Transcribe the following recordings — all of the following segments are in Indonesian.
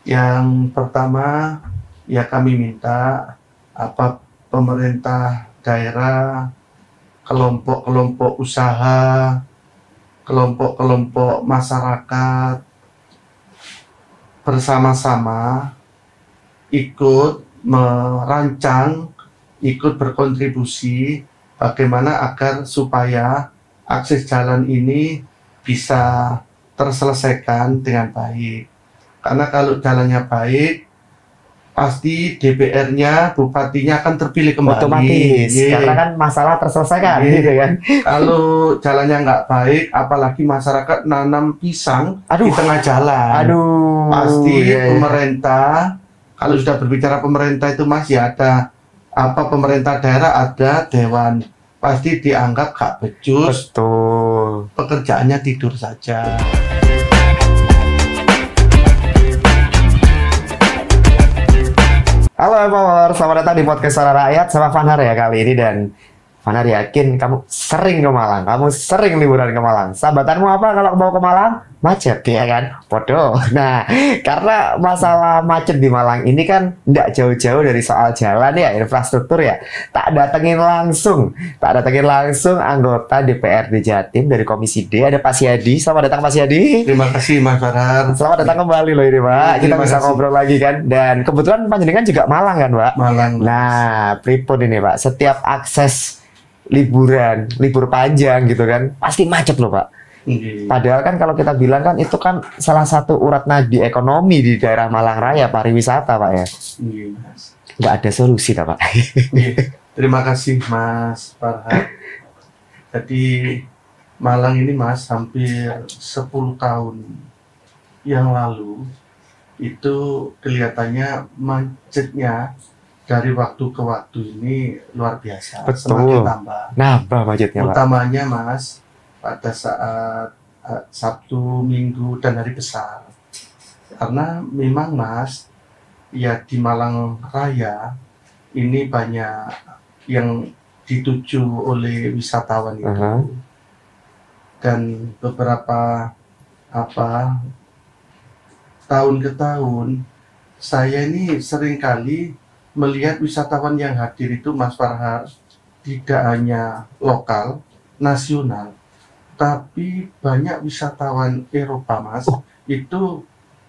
Yang pertama, ya kami minta pemerintah daerah, kelompok-kelompok usaha, kelompok-kelompok masyarakat bersama-sama ikut merancang, ikut berkontribusi bagaimana agar supaya akses jalan ini bisa terselesaikan dengan baik. Karena kalau jalannya baik, pasti DPR-nya, bupatinya akan terpilih kembali. Otomatis, karena kan masalah terselesaikan, gitu kan. Kalau jalannya nggak baik, apalagi masyarakat nanam pisang di tengah jalan. Pasti pemerintah, kalau sudah berbicara pemerintah itu Mas, ya ada pemerintah daerah, ada dewan, pasti dianggap gak becus. Betul. Pekerjaannya tidur saja. Halo Empower, selamat datang di podcast Suara Rakyat sama Fanar ya kali ini. Dan Fanar yakin kamu sering ke Malang, kamu sering liburan ke Malang. Sahabatanmu apa kalau mau ke Malang? Macet, ya kan? Bodoh. Nah, karena masalah macet di Malang ini kan tidak jauh-jauh dari soal jalan ya, infrastruktur ya. Tak datengin langsung anggota DPRD Jatim dari Komisi D, ada Pak Siadi. Selamat datang Pak Siadi. Terima kasih Mas Farhan. Selamat datang kembali loh ini Pak. Kita bisa ngobrol lagi kan. Dan kebetulan panjenengan juga Malang kan Pak? Malang. Nah, pripun ini Pak, setiap akses liburan, libur panjang gitu kan, pasti macet loh Pak. Padahal kan kalau kita bilang kan itu kan salah satu urat nadi ekonomi di daerah Malang Raya, pariwisata Pak ya. Nggak ada solusi Pak. Terima kasih Mas Farhan. Jadi Malang ini Mas hampir 10 tahun yang lalu itu kelihatannya macetnya dari waktu ke waktu ini luar biasa. Betul. Semakin tambah. Nambah macetnya Pak. Utamanya Mas pada saat Sabtu, Minggu, dan hari besar. Karena memang Mas, ya di Malang Raya ini banyak yang dituju oleh wisatawan itu. Dan beberapa tahun ke tahun saya ini seringkali melihat wisatawan yang hadir itu Mas Farhar tidak hanya lokal, nasional, tapi banyak wisatawan Eropa Mas, itu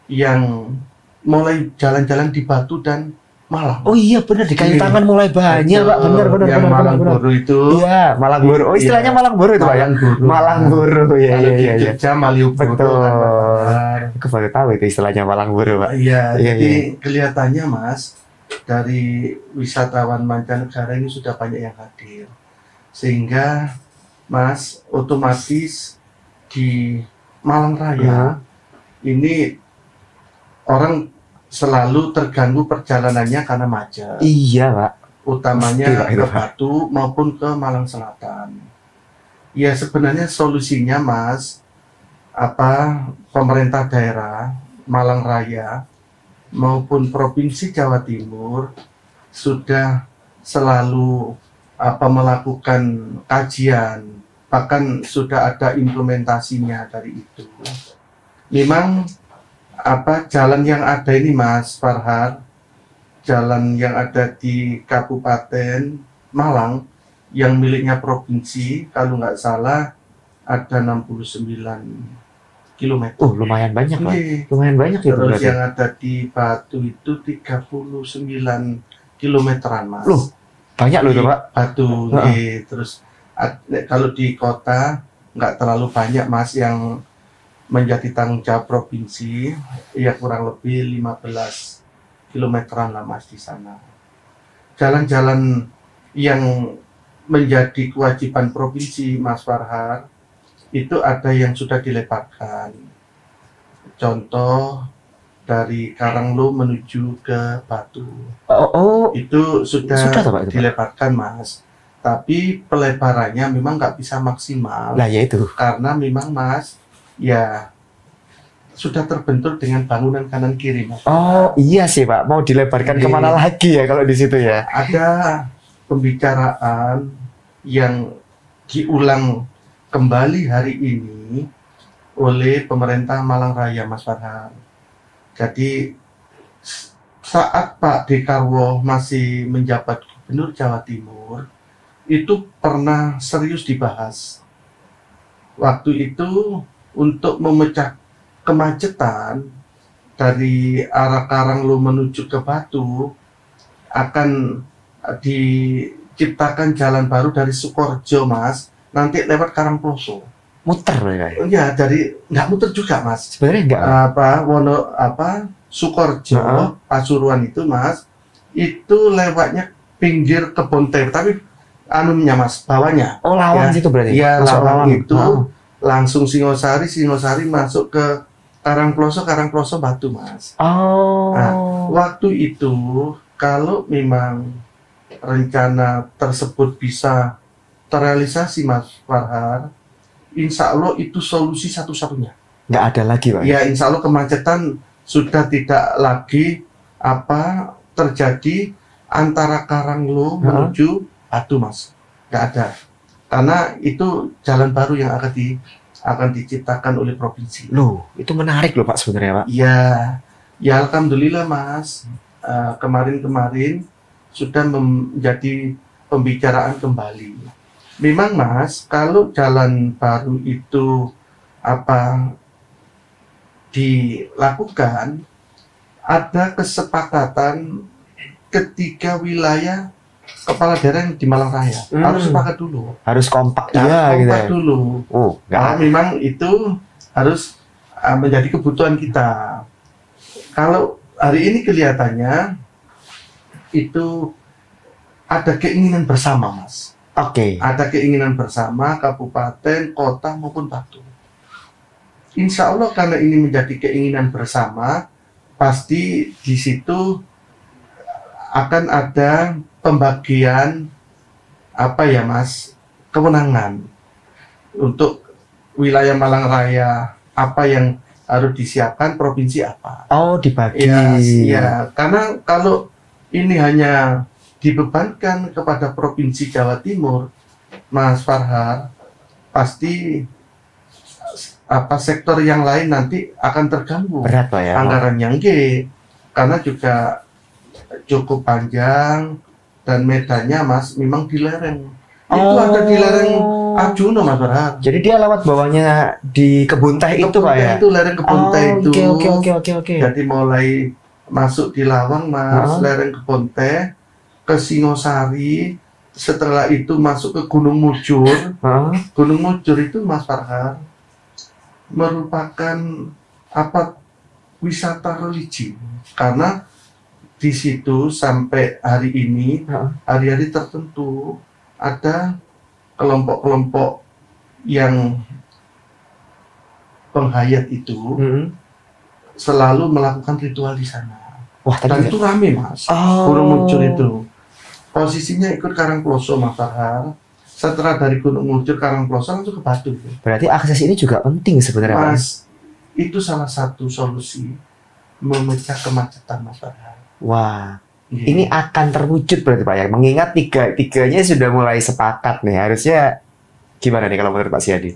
yang mulai jalan-jalan di Batu dan Malang. Oh iya benar, di kayu tangan mulai banyak Pak, benar. Yang Malangburu itu. Iya, Malangburu. Oh istilahnya Malangburu itu Pak ya? Malangburu, ya. Jogja, Malioboro. Betul. Aku baru tahu itu istilahnya Malangburu Pak. Iya, jadi kelihatannya Mas, dari wisatawan mancanegara ini sudah banyak yang hadir. Sehingga Mas, otomatis di Malang Raya ini orang selalu terganggu perjalanannya karena macet. Iya Pak. Utamanya ke Batu maupun ke Malang Selatan. Ya sebenarnya solusinya Mas, pemerintah daerah Malang Raya maupun Provinsi Jawa Timur sudah selalu melakukan kajian, bahkan sudah ada implementasinya dari itu. Memang jalan yang ada ini Mas Farhar, jalan yang ada di Kabupaten Malang yang miliknya provinsi, kalau nggak salah ada 69 km. Lumayan banyak Pak. Lumayan banyak itu. Terus yang ada di Batu itu 39 kilometeran Mas. Banyak loh itu Pak. Batu. Terus kalau di kota nggak terlalu banyak Mas yang menjadi tanggung jawab provinsi, ya kurang lebih 15 kilometeran lah Mas di sana. Jalan-jalan yang menjadi kewajiban provinsi Mas Farhar itu ada yang sudah dilebarkan. Contoh dari Karanglo menuju ke Batu. Itu sudah dilebarkan Mas. Tapi pelebarannya memang nggak bisa maksimal. Lah ya itu. Karena memang Mas, ya sudah terbentur dengan bangunan kanan kiri Mas. Iya sih Pak. Mau dilebarkan kemana lagi ya kalau di situ ya? Ada pembicaraan yang diulang kembali hari ini oleh pemerintah Malang Raya Mas Farhan. Jadi saat Pak Dekarwo masih menjabat Gubernur Jawa Timur, itu pernah serius dibahas. Waktu itu untuk memecah kemacetan dari arah Karanglo menuju ke Batu, akan diciptakan jalan baru dari Sukorejo, Mas, nanti lewat Karangploso. Muter ya. Ya, dari nggak muter juga, Mas. Sebenarnya enggak. Sukorejo, Pasuruan itu, Mas, itu lewatnya pinggir kebun teh, tapi anunya, Mas, bawahnya. Oh, Lawang Ya. situ berarti. Iya, Masuk Lawang itu Oh. langsung Singosari masuk ke Karangploso Batu, Mas. Oh. Nah, waktu itu kalau memang rencana tersebut bisa terrealisasi, Mas Farhar, insya Allah itu solusi satu-satunya. Nggak ada lagi, Pak. Ya, insya Allah kemacetan sudah tidak lagi terjadi antara Karanglo menuju Batu, Mas. Nggak ada. Karena itu jalan baru yang akan diciptakan oleh provinsi. Loh, itu menarik loh Pak sebenarnya, Pak. Ya, ya alhamdulillah, Mas. Kemarin-kemarin sudah menjadi pembicaraan kembali. Memang, Mas, kalau jalan baru itu dilakukan, ada kesepakatan ketiga wilayah kepala daerah yang di Malang Raya. Harus sepakat dulu. Harus kompak Ya, juga gitu kompak ya. dulu. Oh, nggak Karena ada. memang itu harus menjadi kebutuhan kita. Kalau hari ini kelihatannya itu ada keinginan bersama, Mas. Oke. Ada keinginan bersama kabupaten, kota maupun Batu. Insya Allah karena ini menjadi keinginan bersama, pasti di situ akan ada pembagian Mas, kewenangan untuk wilayah Malang Raya, apa yang harus disiapkan provinsi apa. Oh, dibagi. Ya, karena kalau ini hanya dibebankan kepada provinsi Jawa Timur, Mas Farhar, pasti sektor yang lain nanti akan terganggu. Berat Pak ya. Anggarannya karena juga cukup panjang dan medannya, Mas, memang di lereng. Itu ada di lereng Arjuna, Mas Farhar. Jadi dia lewat bawahnya di kebun teh itu Pak ya. Itu lereng kebun teh itu. Oke. Jadi mulai masuk di Lawang, Mas, lereng kebun teh ke Singosari, setelah itu masuk ke Gunung Mujur. Gunung Mujur itu, Mas Farhar, merupakan wisata religi, karena di situ sampai hari ini, hari-hari tertentu ada kelompok-kelompok yang penghayat itu selalu melakukan ritual di sana. Wah, Dan itu rame, Mas. Gunung Mujur itu posisinya ikut Karangploso, Mas Farhar. Setelah dari Gunung Mujur, Karangploso langsung ke Batu. Berarti akses ini juga penting sebenarnya, Pak. Mas, itu salah satu solusi memecah kemacetan, Mas Farhar. Wah, ini akan terwujud berarti Pak ya. Mengingat tiganya sudah mulai sepakat nih. Harusnya gimana nih kalau menurut Pak Siadi?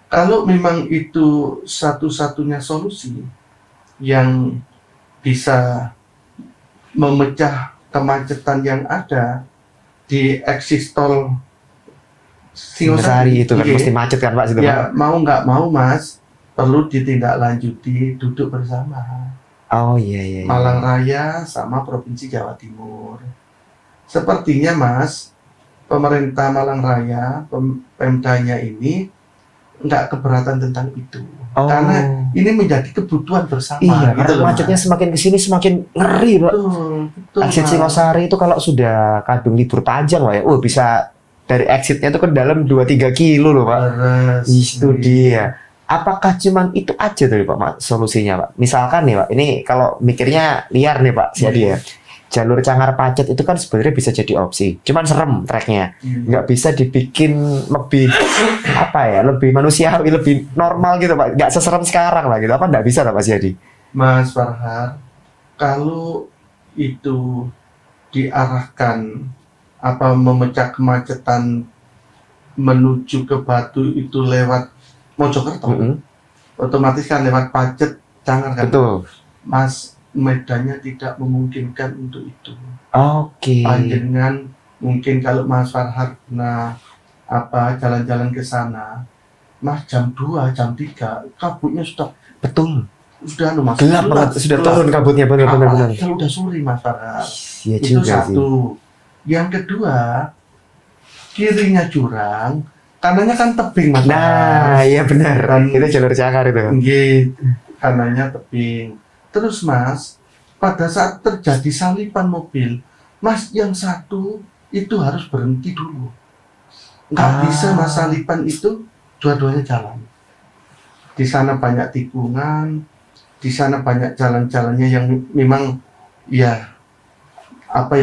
Kalau memang itu satu-satunya solusi yang bisa memecah kemacetan yang ada di eksis tol Singosari itu kan mesti macet kan Pak situ. Ya, mau nggak mau, Mas, perlu ditindaklanjuti, duduk bersama. Oh iya. Malang Raya sama Provinsi Jawa Timur. Sepertinya, Mas, pemerintah Malang Raya, Pemdanya ini nggak keberatan tentang itu. Karena ini menjadi kebutuhan bersama. Iya, gitu karena loh, macetnya Mas. semakin kesini semakin ngeri, Pak. Betul, Exit Mas. Singosari itu kalau sudah kadung libur panjang, Pak ya. Bisa dari exitnya itu ke dalam 2-3 kilo loh, Pak. Beres. Itu dia. Apakah cuman itu aja tuh Pak solusinya Pak? Misalkan nih Pak, ini kalau mikirnya liar nih Pak Siadi ya. Jalur Cangar Pacet itu kan sebenarnya bisa jadi opsi. Cuman serem treknya. Nggak bisa dibikin lebih lebih manusiawi, lebih normal gitu Pak. Nggak seserem sekarang lah gitu. Apa nggak bisa Pak Siadi? Mas Farhar, kalau itu diarahkan memecah kemacetan menuju ke Batu itu lewat Mojokerto, otomatis kan lewat Pacet, Cangar kan. Betul. Mas, medannya tidak memungkinkan untuk itu. Oke. Panjenengan mungkin kalau Mas Farhar pernah jalan-jalan ke sana, Mas jam 2, jam 3 kabutnya Betul. sudah Mas, Gelap banget, sudah turun kabutnya, benar. apalagi kalau udah sore Mas Farhar. Iya Itu juga sih. satu. Yang kedua, kirinya jurang, kanannya kan tebing Mas Nah, Farhar. iya benar. Dan- Itu jalur cakar itu. Nggih, kanannya tebing. Terus Mas, pada saat terjadi salipan mobil, Mas yang satu itu harus berhenti dulu. Nggak bisa Mas salipan itu dua-duanya jalan. Di sana banyak tikungan, di sana banyak jalan-jalannya yang memang ya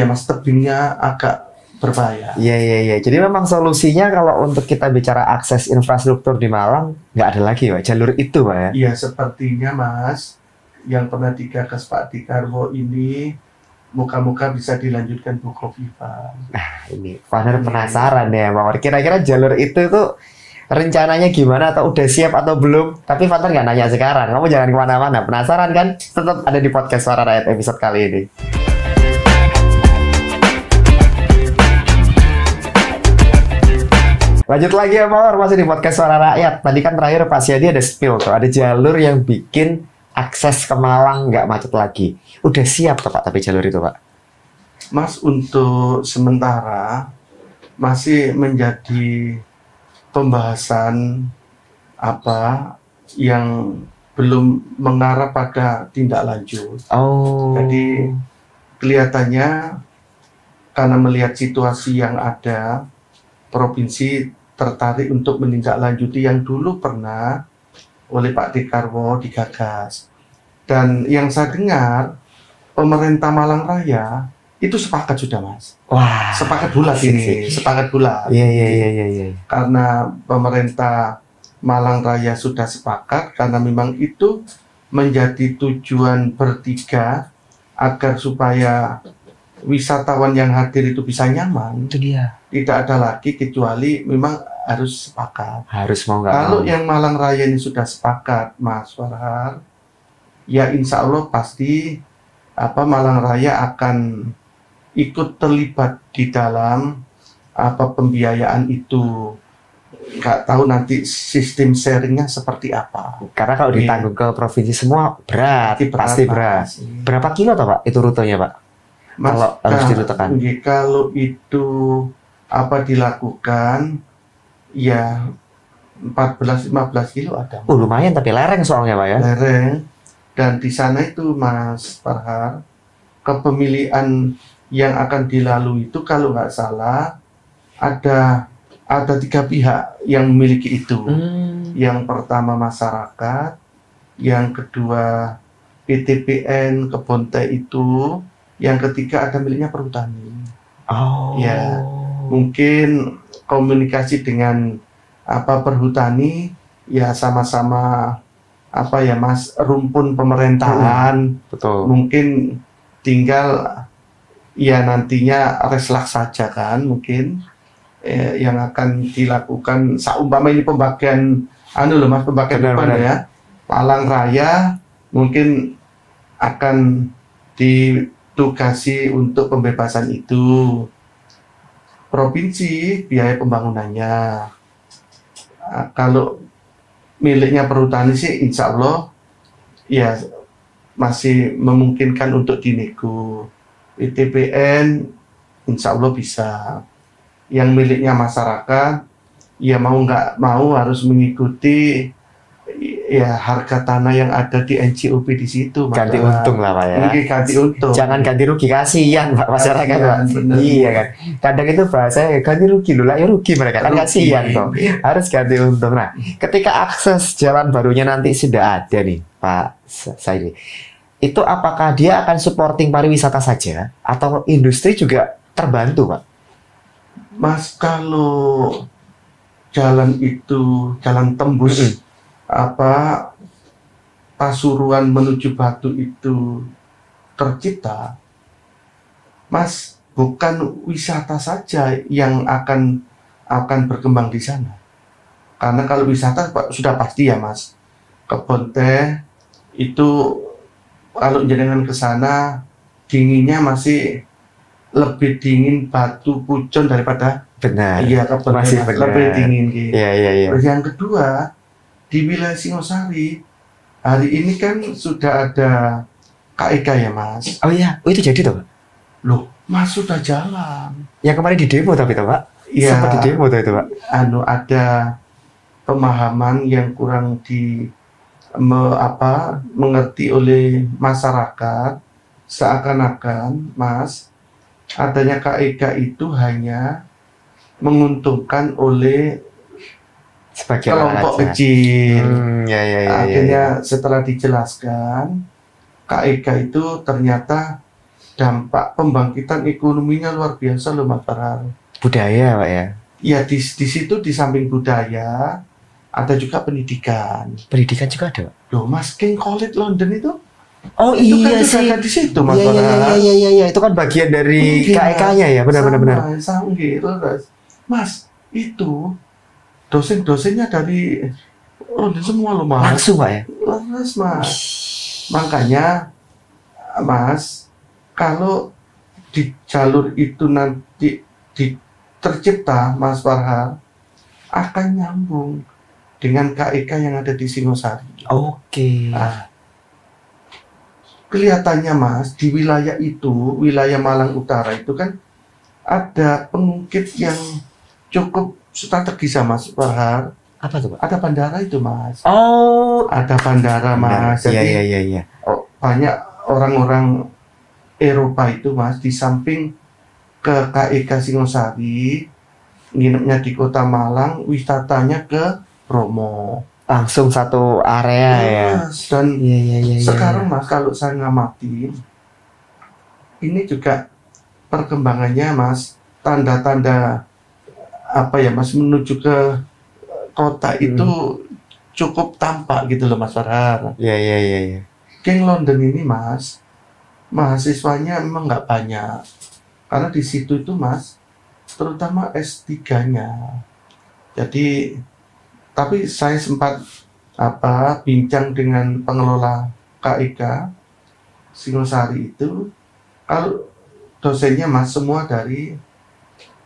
Mas, tebingnya agak berbahaya. Iya. Jadi memang solusinya kalau untuk kita bicara akses infrastruktur di Malang, nggak ada lagi Pak, jalur itu Pak ya. Iya, sepertinya Mas, yang pernah digagas Pak Dekarwo ini, muka-muka bisa dilanjutkan Bu Kofifa. Ini Fahnar penasaran ya Pak. Kira-kira jalur itu tuh rencananya gimana, atau udah siap atau belum? Tapi Fahnar nggak nanya sekarang. Kamu jangan kemana-mana. Penasaran kan? Tetap ada di podcast Suara Rakyat episode kali ini. Lanjut lagi ya Mawar, masih di podcast Suara Rakyat. Tadi kan terakhir Pak Siadi ada spill tuh, ada jalur yang bikin akses ke Malang nggak macet lagi. Udah siap tuh Pak, tapi jalur itu Pak? Mas, untuk sementara masih menjadi pembahasan yang belum mengarah pada tindak lanjut. Oh. Jadi kelihatannya karena melihat situasi yang ada, provinsi tertarik untuk menindaklanjuti yang dulu pernah oleh Pak Dekarwo digagas. Dan yang saya dengar, pemerintah Malang Raya itu sepakat sudah Mas. Wah. Sepakat bulat asik ini, sih. sepakat bulat. Iya. Karena pemerintah Malang Raya sudah sepakat, karena memang itu menjadi tujuan bertiga agar supaya wisatawan yang hadir itu bisa nyaman. Itu dia. Tidak ada lagi kecuali memang harus sepakat. Harus mau nggak Kalau mau. yang Malang Raya ini sudah sepakat, Mas Farhar, ya insya Allah pasti Malang Raya akan ikut terlibat di dalam pembiayaan itu. Nggak tahu nanti sistem sharingnya seperti apa. Karena kalau Iya. ditanggung ke provinsi semua berat, pasti berat. Mas. Berapa kilo toh Pak itu rutenya Pak? Mas, Kalau harus dirutakan. Kalau itu dilakukan, ya 14-15 kilo ada. Lumayan tapi lereng soalnya Pak ya. Lereng. Dan di sana itu Mas Farhar, kepemilikan yang akan dilalui itu kalau nggak salah ada 3 pihak yang memiliki itu. Yang pertama masyarakat, yang kedua PTPN Kebon Teh itu, yang ketiga ada miliknya perhutani. Oh. Ya. Mungkin komunikasi dengan perhutani ya sama-sama Mas, rumpun pemerintahan. Betul. Mungkin tinggal ya nantinya reslak saja kan mungkin yang akan dilakukan saumpama ini pembagian Mas, pembagian beban ya. Malang Raya mungkin akan ditugasi untuk pembebasan itu. Provinsi biaya pembangunannya. Kalau miliknya perhutani sih insya Allah ya masih memungkinkan untuk dinego. PTPN insya Allah bisa. Yang miliknya masyarakat ya mau nggak mau harus mengikuti ya harga tanah yang ada di NCOP di situ. Ganti untung lah Pak ya. Mungkin ganti untung. Jangan ganti rugi, kasihan Pak masyarakat Pak. Bener. Iya kan. Kadang itu bahasanya ganti rugi loh lah ya, rugi mereka kan, Rugi. kasihan kok. Harus ganti untung. Nah, ketika akses jalan barunya nanti sudah ada nih Pak Saidi, itu apakah dia akan supporting pariwisata saja atau industri juga terbantu Pak? Mas, kalau jalan itu jalan tembus Pasuruan menuju Batu itu tercipta, Mas, bukan wisata saja yang akan berkembang di sana. Karena kalau wisata sudah pasti ya Mas, Kebon Teh itu kalau jenengan ke sana dinginnya masih lebih dingin batu pucon daripada Benar. iya kapan Masih benar. lebih dingin gitu. Iya, iya, iya. Terus yang kedua di wilayah Singosari hari ini kan sudah ada KIK ya Mas. Oh iya, oh, itu jadi tuh, Pak? Loh, Mas sudah jalan. Yang kemarin di demo tapi tuh, Pak? Iya. Sempat di demo tuh itu, Pak? Ada pemahaman yang kurang mengerti oleh masyarakat, seakan-akan Mas adanya KIK itu hanya menguntungkan oleh Sebagian kelompok aja. kecil. Ya, ya, ya, Akhirnya ya. setelah dijelaskan KIK itu ternyata dampak pembangkitan ekonominya luar biasa loh Mas Farhar. Budaya, Pak ya? Ya di situ di samping budaya ada juga pendidikan. Pendidikan juga ada, Pak? Loh Mas, King College London itu Oh itu iya kan juga sih. ada di situ Mas Iya, iya, Farhar. iya, iya, iya. Itu kan bagian dari Iya, KIK-nya ya, benar-benar. Mas, itu dosen-dosennya dari London semua loh Mas. Langsung, Pak ya? Mas. Makanya Mas, kalau di jalur itu nanti tercipta Mas Farhar akan nyambung dengan KIK yang ada di Singosari. Oke. Nah, kelihatannya Mas di wilayah itu, wilayah Malang Utara itu kan ada pengungkit yang cukup strategis sama Mas Farhar. Apa tuh, Pak? Ada bandara itu Mas. Oh, Ada bandara Mas. Iya, Jadi iya, iya, iya. banyak orang-orang Eropa itu Mas di samping ke KIK Singosari, nginepnya di Kota Malang, wisatanya ke Bromo. Langsung satu area ya. Mas, dan Iya, iya, iya. sekarang Mas kalau saya ngamati, ini juga perkembangannya Mas, tanda-tanda apa ya Mas menuju ke kota itu cukup tampak gitu loh Mas Farhar. Iya, iya, iya, iya. King London ini Mas, mahasiswanya memang nggak banyak. Karena di situ itu Mas, terutama S3-nya. Jadi, tapi saya sempat bincang dengan pengelola KIK Singosari itu, kalau dosennya Mas semua dari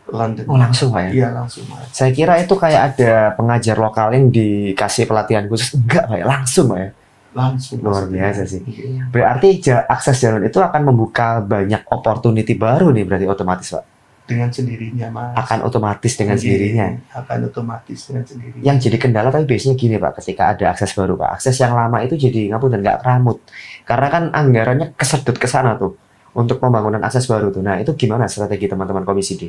London. Oh, langsung, Pak ya? Iya, langsung Mas. Saya kira itu kayak ada pengajar lokal yang dikasih pelatihan khusus. Enggak, Pak ya? Langsung, Pak ya? Langsung. Luar Mas. biasa sih. Iya. Berarti akses jalan itu akan membuka banyak opportunity baru nih berarti otomatis, Pak? Dengan sendirinya Mas. Akan otomatis dengan Iya, sendirinya. Akan otomatis dengan sendirinya. Yang jadi kendala tapi biasanya gini, Pak, ketika ada akses baru, Pak. Akses yang lama itu jadi ngapunten nggak keramut. Karena kan anggarannya kesedot ke sana tuh untuk pembangunan akses baru tuh. Nah, itu gimana strategi teman-teman Komisi D?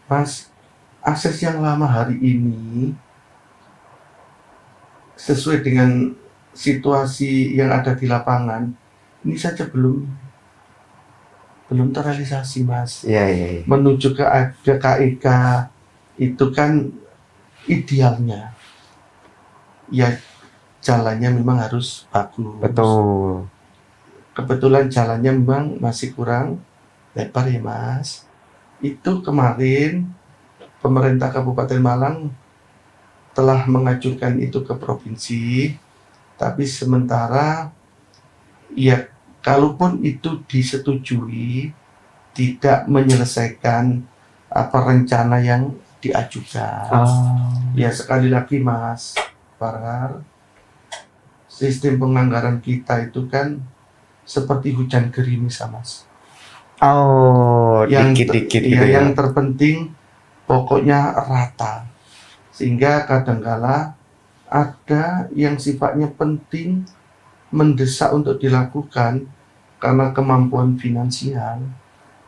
Mas, akses yang lama hari ini sesuai dengan situasi yang ada di lapangan ini saja belum terrealisasi Mas. Iya, iya, iya. Menuju ke KIK itu kan idealnya ya jalannya memang harus bagus. Betul. Kebetulan jalannya memang masih kurang lebar ya Mas. Itu kemarin pemerintah Kabupaten Malang telah mengajukan itu ke provinsi, tapi sementara ya kalaupun itu disetujui tidak menyelesaikan rencana yang diajukan. Ya sekali lagi Mas Farhar, sistem penganggaran kita itu kan seperti hujan gerimis Mas. Oh, Yang dikit-dikit gitu ya. yang terpenting pokoknya rata. Sehingga kadangkala ada yang sifatnya penting mendesak untuk dilakukan karena kemampuan finansial.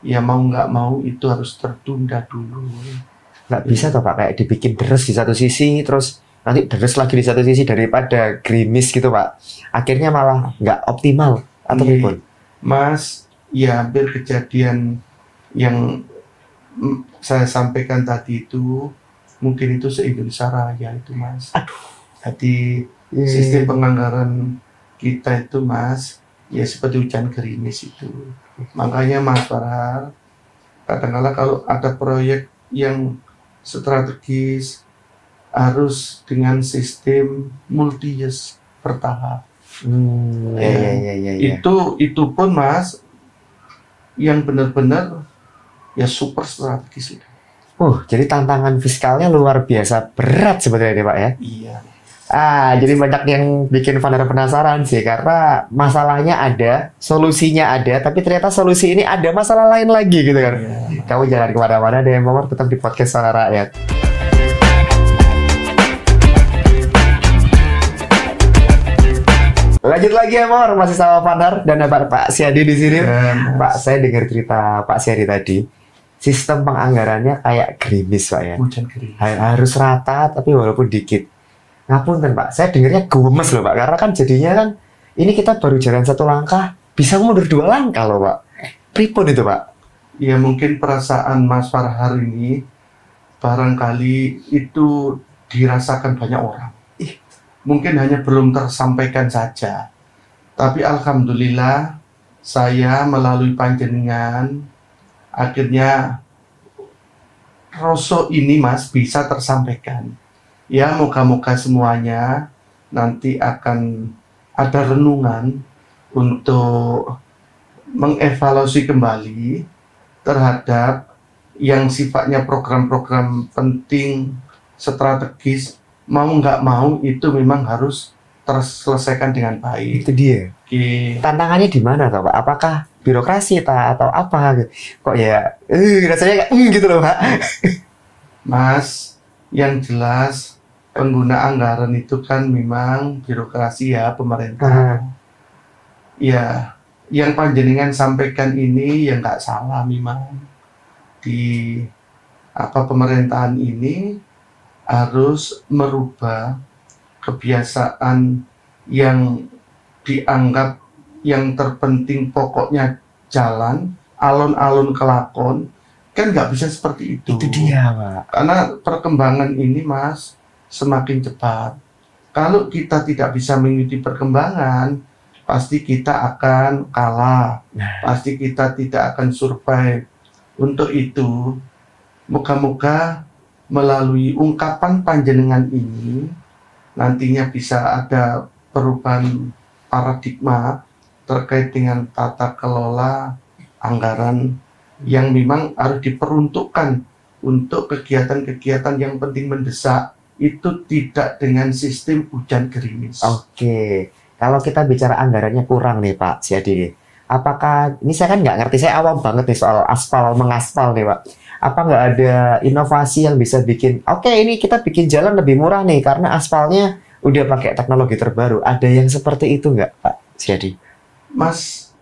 Ya mau nggak mau itu harus tertunda dulu. Nggak bisa toh, Pak, kayak dibikin deres di satu sisi, terus nanti deres lagi di satu sisi daripada gerimis gitu, Pak. Akhirnya malah nggak optimal atau Iya. pun. Mas, ya hampir kejadian yang saya sampaikan tadi itu mungkin itu se-Indonesia Raya itu Mas. Jadi sistem penganggaran kita itu Mas ya seperti hujan gerimis itu. Makanya Mas Farhar, kadang-kadang kalau ada proyek yang strategis harus dengan sistem multi-years bertahap. Iya. Itu pun Mas yang benar-benar ya super strategis. Jadi tantangan fiskalnya luar biasa berat sebenarnya nih Pak ya. Iya. Jadi banyak yang bikin Vanara penasaran sih, karena masalahnya ada, solusinya ada, tapi ternyata solusi ini ada masalah lain lagi gitu kan. Iya. Kamu jangan kemana-mana deh, Momor, tetap di podcast Suara Rakyat. Lanjut lagi ya, Mor, masih sama Vanar dan ada Pak Siadi di sini. Pak, saya dengar cerita Pak Siadi tadi, sistem penganggarannya kayak gerimis Pak ya. Hujan gerimis. Harus rata, tapi walaupun dikit. Ngapunten Pak, saya dengarnya gemes loh Pak, karena kan jadinya kan ini kita baru jalan 1 langkah, bisa mundur 2 langkah loh Pak. Pripun itu Pak? Ya mungkin perasaan Mas Farhar ini barangkali itu dirasakan banyak orang. Mungkin hanya belum tersampaikan saja. Tapi alhamdulillah saya melalui panjenengan akhirnya rasa ini Mas bisa tersampaikan. Ya, moga-moga semuanya nanti akan ada renungan untuk mengevaluasi kembali terhadap yang sifatnya program-program penting, strategis, mau nggak mau itu memang harus terselesaikan dengan baik. Itu dia. Oke. Tantangannya di mana toh Pak? Apakah birokrasi atau apa? Kok ya, rasanya kayak gitu loh Pak. Mas, yang jelas pengguna anggaran itu kan memang birokrasi ya, pemerintah. Ya, yang panjenengan sampaikan ini yang nggak salah memang. Di pemerintahan ini harus merubah kebiasaan yang dianggap yang terpenting pokoknya jalan, alon-alon kelakon, kan nggak bisa seperti itu. Itu dia Pak. Karena perkembangan ini Mas semakin cepat. Kalau kita tidak bisa mengikuti perkembangan, pasti kita akan kalah. Pasti kita tidak akan survive. Untuk itu, moga-moga melalui ungkapan panjenengan ini, nantinya bisa ada perubahan paradigma terkait dengan tata kelola anggaran yang memang harus diperuntukkan untuk kegiatan-kegiatan yang penting mendesak. Itu tidak dengan sistem hujan gerimis. Oke, kalau kita bicara anggarannya kurang nih Pak Siadi, apakah, ini saya kan nggak ngerti, saya awam banget nih soal aspal, mengaspal nih Pak. Apa nggak ada inovasi yang bisa bikin, oke ini kita bikin jalan lebih murah nih karena aspalnya udah pakai teknologi terbaru. Ada yang seperti itu nggak Pak Siadi? Mas,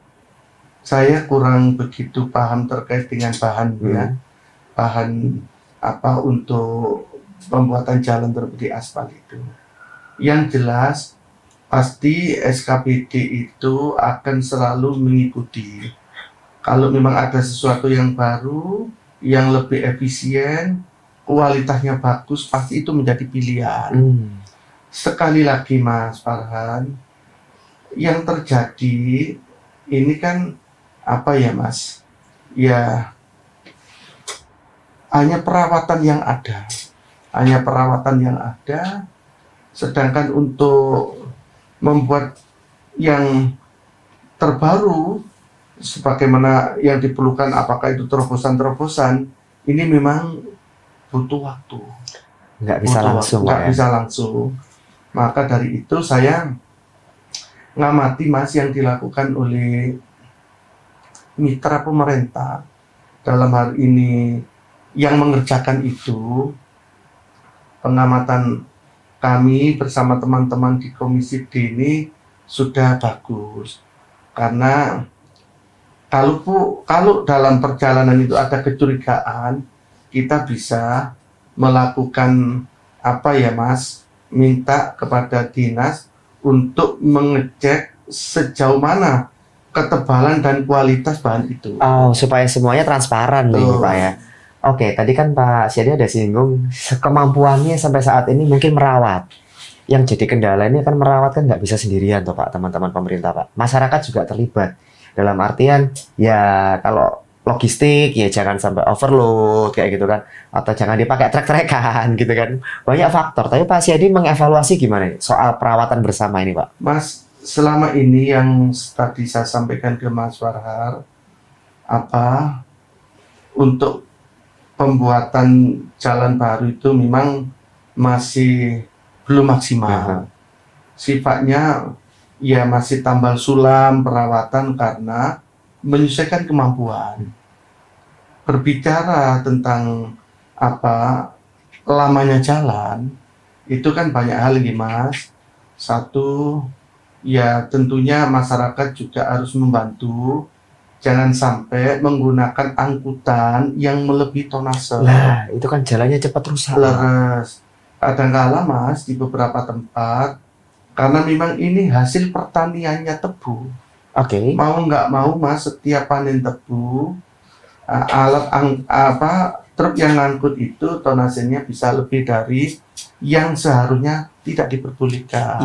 saya kurang begitu paham terkait dengan bahannya. Bahan apa untuk pembuatan jalan seperti aspal itu. Yang jelas pasti SKPD itu akan selalu mengikuti. Kalau memang ada sesuatu yang baru, yang lebih efisien, kualitasnya bagus, pasti itu menjadi pilihan. Sekali lagi Mas Farhan, yang terjadi ini kan apa ya Mas? Ya hanya perawatan yang ada. Sedangkan untuk membuat yang terbaru sebagaimana yang diperlukan, apakah itu terobosan-terobosan, ini memang butuh waktu. Nggak bisa langsung. Maka dari itu saya ngamati Mas yang dilakukan oleh mitra pemerintah dalam hal ini yang mengerjakan itu. Pengamatan kami bersama teman-teman di Komisi D ini sudah bagus. Karena kalau dalam perjalanan itu ada kecurigaan, kita bisa melakukan apa ya Mas, minta kepada dinas untuk mengecek sejauh mana ketebalan dan kualitas bahan itu. Supaya semuanya transparan nih Pak ya. Oke, tadi kan Pak Siadi ada singgung kemampuannya sampai saat ini mungkin merawat. Yang jadi kendala ini kan merawat kan nggak bisa sendirian toh Pak, teman-teman pemerintah Pak. Masyarakat juga terlibat. Dalam artian ya kalau logistik ya jangan sampai overload kayak gitu kan. Atau jangan dipakai trek-trekan gitu kan. Banyak faktor. Tapi Pak Siadi mengevaluasi gimana nih soal perawatan bersama ini Pak? Mas, selama ini yang tadi saya sampaikan ke Mas Farhar, untuk pembuatan jalan baru itu memang masih belum maksimal. Sifatnya ya masih tambal sulam perawatan karena menyesuaikan kemampuan. Berbicara tentang lamanya jalan, itu kan banyak hal nih Mas. Satu, ya tentunya masyarakat juga harus membantu. Jangan sampai menggunakan angkutan yang melebihi tonase. Lah, itu kan jalannya cepat rusak. Leres. Kadang-kala Mas di beberapa tempat, karena memang ini hasil pertaniannya tebu. Oke. Mau nggak mau Mas, setiap panen tebu, truk yang ngangkut itu tonasenya bisa lebih dari yang seharusnya tidak diperbolehkan.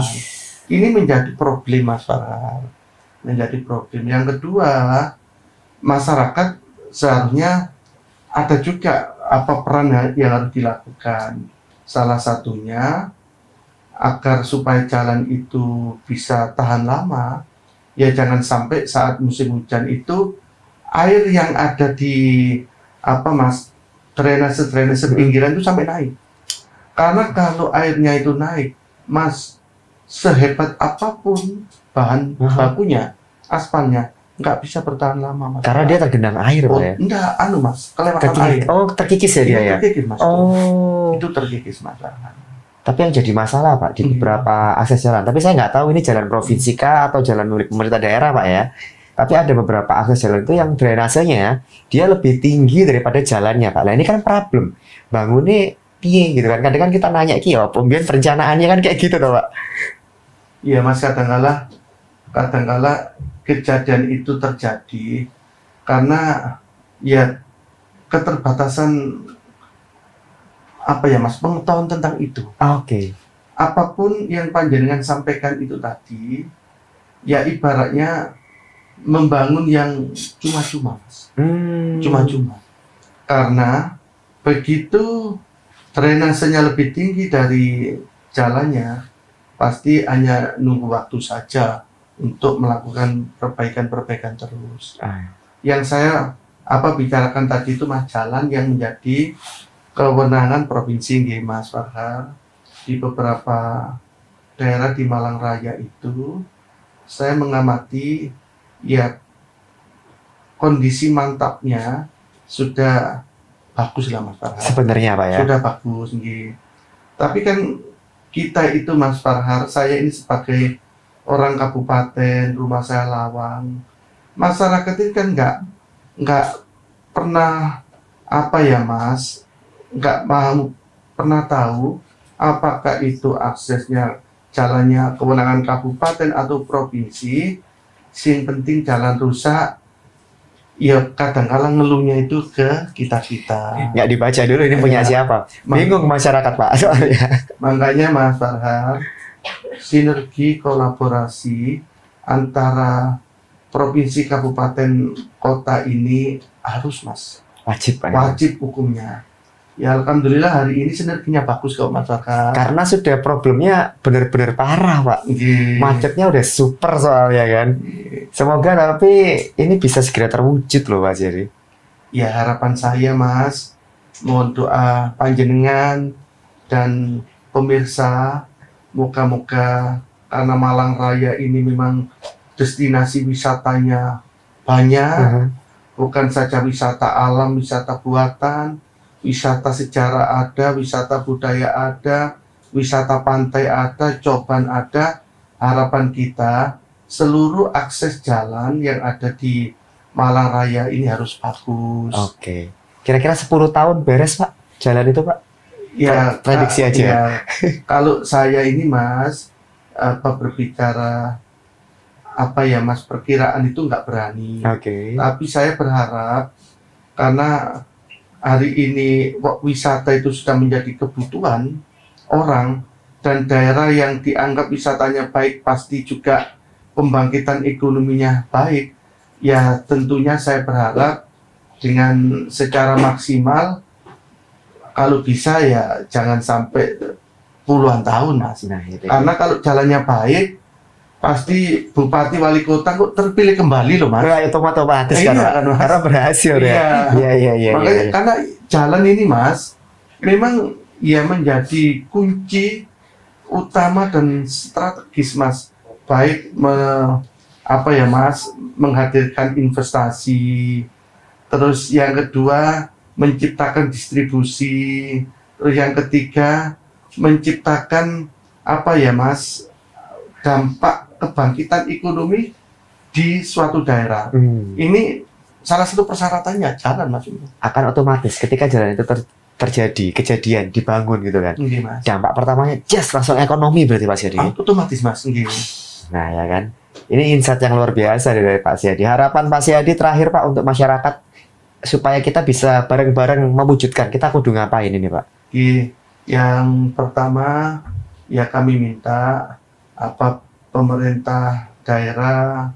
Ini menjadi problem Mas Farhar. Menjadi problem. Yang kedua, masyarakat seharusnya ada juga peran yang harus dilakukan. Salah satunya agar supaya jalan itu bisa tahan lama, ya jangan sampai saat musim hujan itu air yang ada di drainase pinggiran itu sampai naik. Karena kalau airnya itu naik, Mas, sehebat apapun bahan bakunya, aspalnya nggak bisa bertahan lama, Mas. Karena dia tergenang air, Pak ya? Enggak, Mas, kelewatan air. Oh, terkikis ya dia ya? Terkikis, Mas. Oh. Itu terkikis, Mas. Tapi yang jadi masalah, Pak, di beberapa akses jalan. Tapi saya nggak tahu ini jalan provinsi kah atau jalan milik pemerintah daerah, Pak ya. Tapi ada beberapa akses jalan itu yang drainasenya dia lebih tinggi daripada jalannya, Pak. Nah ini kan problem. Bangunnya piye gitu kan. Kadang kan kita nanya ki ya, pembian perencanaannya kan kayak gitu, Pak. Iya, Mas, kadang-kala kejadian itu terjadi karena ya keterbatasan Mas, pengetahuan tentang itu. Oke. Apapun yang panjenengan sampaikan itu tadi, ya ibaratnya membangun yang cuma-cuma, Mas. Cuma-cuma. Karena begitu drainasenya lebih tinggi dari jalannya, pasti hanya nunggu waktu saja untuk melakukan perbaikan-perbaikan terus. Yang saya bicarakan tadi itu Mas, jalan yang menjadi kewenangan provinsi Mas Farhar. Di beberapa daerah di Malang Raya itu saya mengamati ya kondisi mantapnya sudah bagus lah Mas Farhar. Sebenarnya Pak ya. Sudah bagus nggih. Tapi kan kita itu Mas Farhar, saya ini sebagai orang kabupaten, rumah saya Lawang. Masyarakat itu kan nggak pernah Mas, nggak mau pernah tahu apakah itu aksesnya jalannya kewenangan kabupaten atau provinsi. Yang penting jalan rusak, ya kadang-kala ngeluhnya itu ke kita-kita. Nggak dibaca dulu ini punya siapa. Bingung masyarakat Pak soalnya. Makanya Mas Farhar, sinergi kolaborasi antara provinsi, kabupaten, kota ini harus Mas. Wajib Pak. Wajib hukumnya. Ya Alhamdulillah hari ini sinerginya bagus kok Mas Farhar. Karena sudah problemnya benar-benar parah Pak. Macetnya udah super soalnya kan. Semoga tapi ini bisa segera terwujud loh Pak Jerry. Ya harapan saya Mas, mohon doa panjenengan dan pemirsa, moga-moga karena Malang Raya ini memang destinasi wisatanya banyak, bukan saja wisata alam, wisata buatan, wisata sejarah ada, wisata budaya ada, wisata pantai ada, coban ada. Harapan kita seluruh akses jalan yang ada di Malang Raya ini harus bagus. Oke. Kira-kira 10 tahun beres Pak jalan itu Pak? Ya, prediksi aja. Ya, kalau saya ini Mas, berbicara Mas, perkiraan itu nggak berani. Oke. Tapi saya berharap karena hari ini wisata itu sudah menjadi kebutuhan orang dan daerah yang dianggap wisatanya baik pasti juga pembangkitan ekonominya baik. Ya tentunya saya berharap dengan secara maksimal kalau bisa ya jangan sampai puluhan tahun Mas. Nah, itu. Karena kalau jalannya baik pasti bupati wali kota kok terpilih kembali loh Mas. Nah, otomatis Iya, kan, Mas. karena berhasil ya. Iya. Makanya karena jalan ini Mas, memang ya menjadi kunci utama dan strategis Mas. Baik Mas, menghadirkan investasi, terus yang kedua menciptakan distribusi, terus yang ketiga menciptakan Mas, dampak kebangkitan ekonomi di suatu daerah. Ini salah satu persyaratannya jalan Mas. Akan otomatis ketika jalan itu terjadi kejadian dibangun gitu kan. Nggih, Mas. Dampak pertamanya langsung ekonomi berarti Pak Siadi. Otomatis Mas. Nggih. Nah ya kan. Ini insight yang luar biasa dari Pak Siadi. Harapan Pak Siadi terakhir Pak untuk masyarakat supaya kita bisa bareng-bareng mewujudkan. Kita kudu ngapain ini Pak? Yang pertama ya kami minta pemerintah daerah,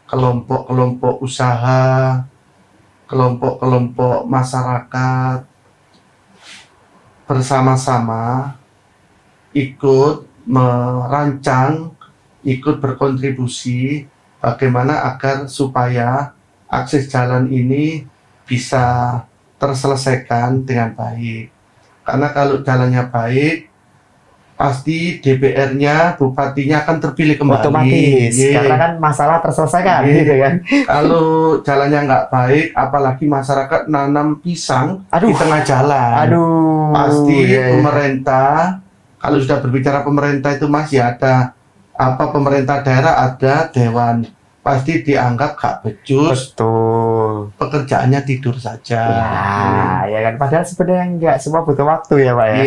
kelompok-kelompok usaha, kelompok-kelompok masyarakat bersama-sama ikut merancang, ikut berkontribusi bagaimana agar supaya akses jalan ini bisa terselesaikan dengan baik. Karena kalau jalannya baik, pasti DPR-nya, bupatinya akan terpilih kembali. Otomatis, karena kan masalah terselesaikan, gitu kan. Kalau jalannya nggak baik, apalagi masyarakat nanam pisang di tengah jalan. Pasti pemerintah, kalau sudah berbicara pemerintah itu Mas, ya ada pemerintah daerah, ada dewan. Pasti dianggap gak becus. Betul. Pekerjaannya tidur saja. Ya kan. Padahal sebenarnya nggak semua butuh waktu ya Pak ya.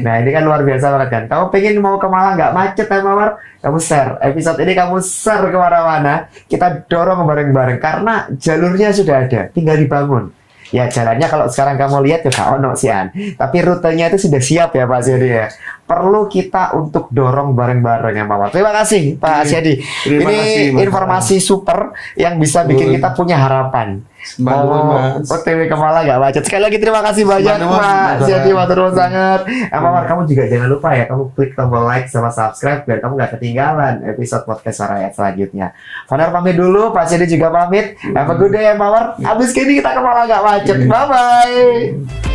Nah ini kan luar biasa banget kan. Kamu pengen mau ke Malang nggak macet ya Mawar? Kamu share. Episode ini kamu share kemana-mana. Kita dorong bareng-bareng. Karena jalurnya sudah ada. Tinggal dibangun. Ya jalannya kalau sekarang kamu lihat ya gak ono sih An. Tapi rutenya itu sudah siap ya Pak Siadi ya. Perlu kita untuk dorong bareng-bareng ya Mawar. Terima kasih Pak Siadi. Ini informasi super yang bisa bikin kita punya harapan. Mau OTW ke Malang gak macet. Sekali lagi terima kasih banyak Pak Siadi, matur nuwun sangat. Mawar, kamu juga jangan lupa ya, kamu klik tombol like sama subscribe biar kamu gak ketinggalan episode podcast Suara Rakyat selanjutnya. Fanar pamit dulu, Pak Siadi juga pamit. Have a good day ya Mawar. Abis ini kita ke Malang gak macet. Bye bye.